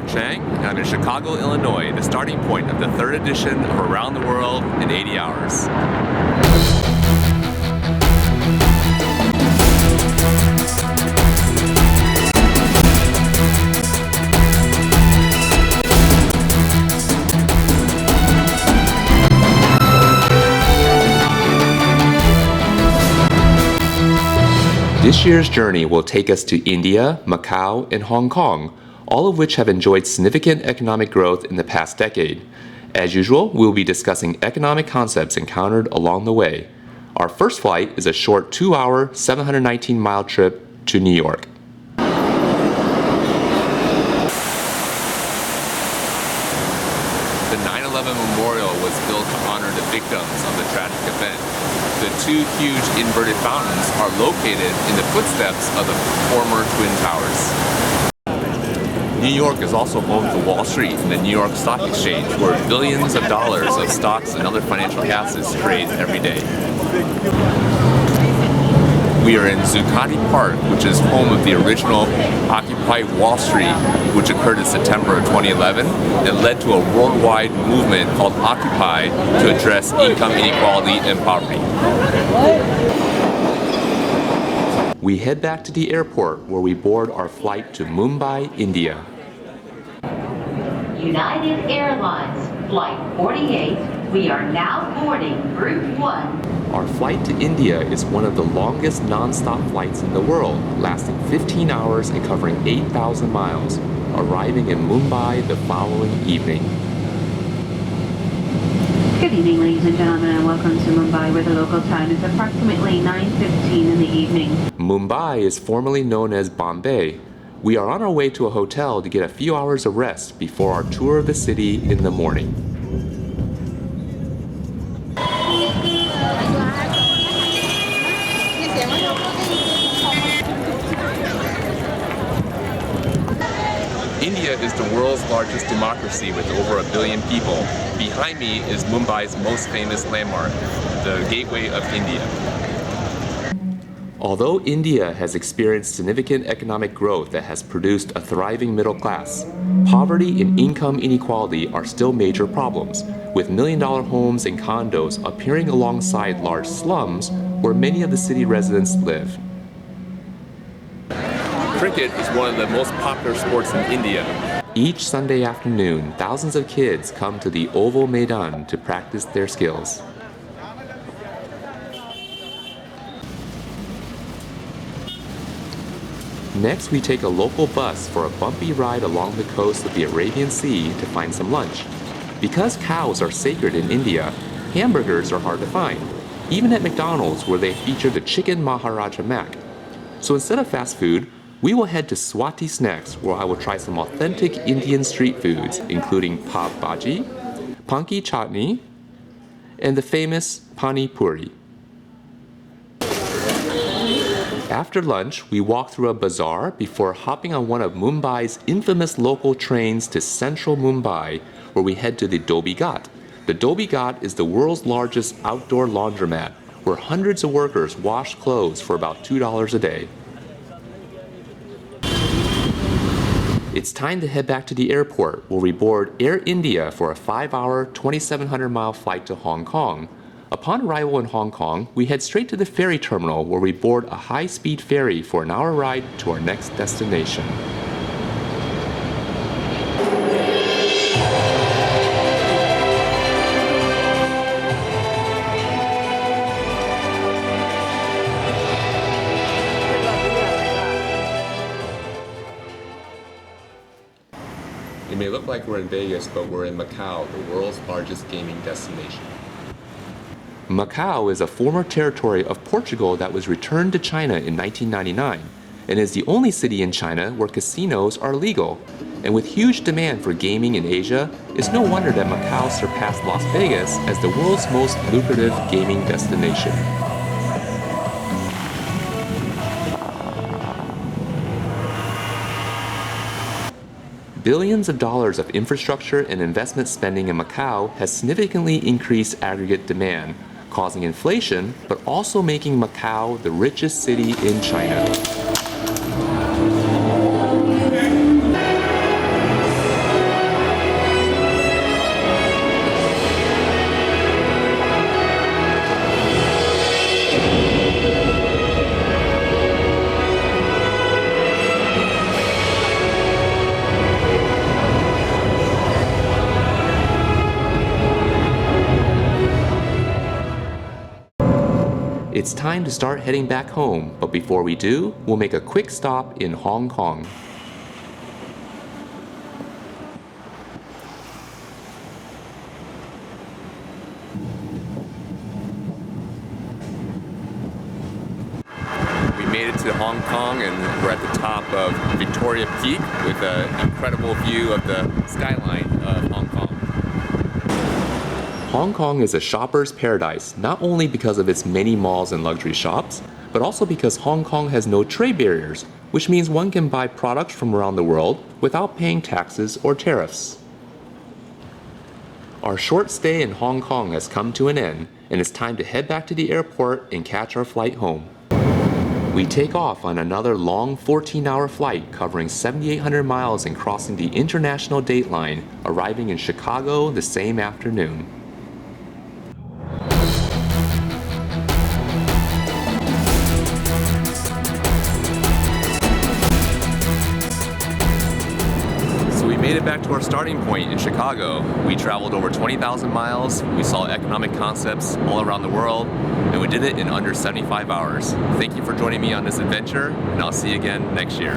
Eric Chiang, and I'm in Chicago, Illinois, the starting point of the third edition of Around the World in 80 Hours. This year's journey will take us to India, Macau, and Hong Kong, all of which have enjoyed significant economic growth in the past decade. As usual, we will be discussing economic concepts encountered along the way. Our first flight is a short 2-hour, 719-mile trip to New York. The 9/11 memorial was built to honor the victims of the tragic event. The two huge inverted fountains are located in the footsteps of the former Twin Towers. New York is also home to Wall Street and the New York Stock Exchange, where billions of dollars of stocks and other financial assets trade every day. We are in Zuccotti Park, which is home of the original Occupy Wall Street, which occurred in September of 2011 and led to a worldwide movement called Occupy to address income inequality and poverty. We head back to the airport where we board our flight to Mumbai, India. United Airlines, Flight 48, we are now boarding Group 1. Our flight to India is one of the longest non-stop flights in the world, lasting 15 hours and covering 8,000 miles, arriving in Mumbai the following evening. Good evening, ladies and gentlemen, and welcome to Mumbai, where the local time is approximately 9:15 in the evening. Mumbai is formerly known as Bombay. We are on our way to a hotel to get a few hours of rest before our tour of the city in the morning. India is the world's largest democracy with over 1 billion people. Behind me is Mumbai's most famous landmark, the Gateway of India. Although India has experienced significant economic growth that has produced a thriving middle class, poverty and income inequality are still major problems, with million-dollar homes and condos appearing alongside large slums where many of the city residents live. Cricket is one of the most popular sports in India. Each Sunday afternoon, thousands of kids come to the Oval Maidan to practice their skills. Next, we take a local bus for a bumpy ride along the coast of the Arabian Sea to find some lunch. Because cows are sacred in India, hamburgers are hard to find, even at McDonald's where they feature the chicken Maharaja Mac. So instead of fast food, we will head to Swati Snacks, where I will try some authentic Indian street foods, including pav bhaji, panki chutney, and the famous pani puri. After lunch, we walk through a bazaar before hopping on one of Mumbai's infamous local trains to central Mumbai, where we head to the Dhobi Ghat. The Dhobi Ghat is the world's largest outdoor laundromat, where hundreds of workers wash clothes for about $2 a day. It's time to head back to the airport, where we board Air India for a 5-hour, 2,700-mile flight to Hong Kong. Upon arrival in Hong Kong, we head straight to the ferry terminal, where we board a high-speed ferry for an hour ride to our next destination. It may look like we're in Vegas, but we're in Macau, the world's largest gaming destination. Macau is a former territory of Portugal that was returned to China in 1999, and is the only city in China where casinos are legal. And with huge demand for gaming in Asia, it's no wonder that Macau surpassed Las Vegas as the world's most lucrative gaming destination. Billions of dollars of infrastructure and investment spending in Macau has significantly increased aggregate demand, causing inflation, but also making Macau the richest city in China. It's time to start heading back home, but before we do, we'll make a quick stop in Hong Kong. We made it to Hong Kong and we're at the top of Victoria Peak with an incredible view of the skyline of Hong Kong. Hong Kong is a shopper's paradise, not only because of its many malls and luxury shops, but also because Hong Kong has no trade barriers, which means one can buy products from around the world without paying taxes or tariffs. Our short stay in Hong Kong has come to an end, and it's time to head back to the airport and catch our flight home. We take off on another long 14-hour flight covering 7,800 miles and crossing the international date line, arriving in Chicago the same afternoon. We made it back to our starting point in Chicago. We traveled over 20,000 miles, we saw economic concepts all around the world, and we did it in under 75 hours. Thank you for joining me on this adventure, and I'll see you again next year.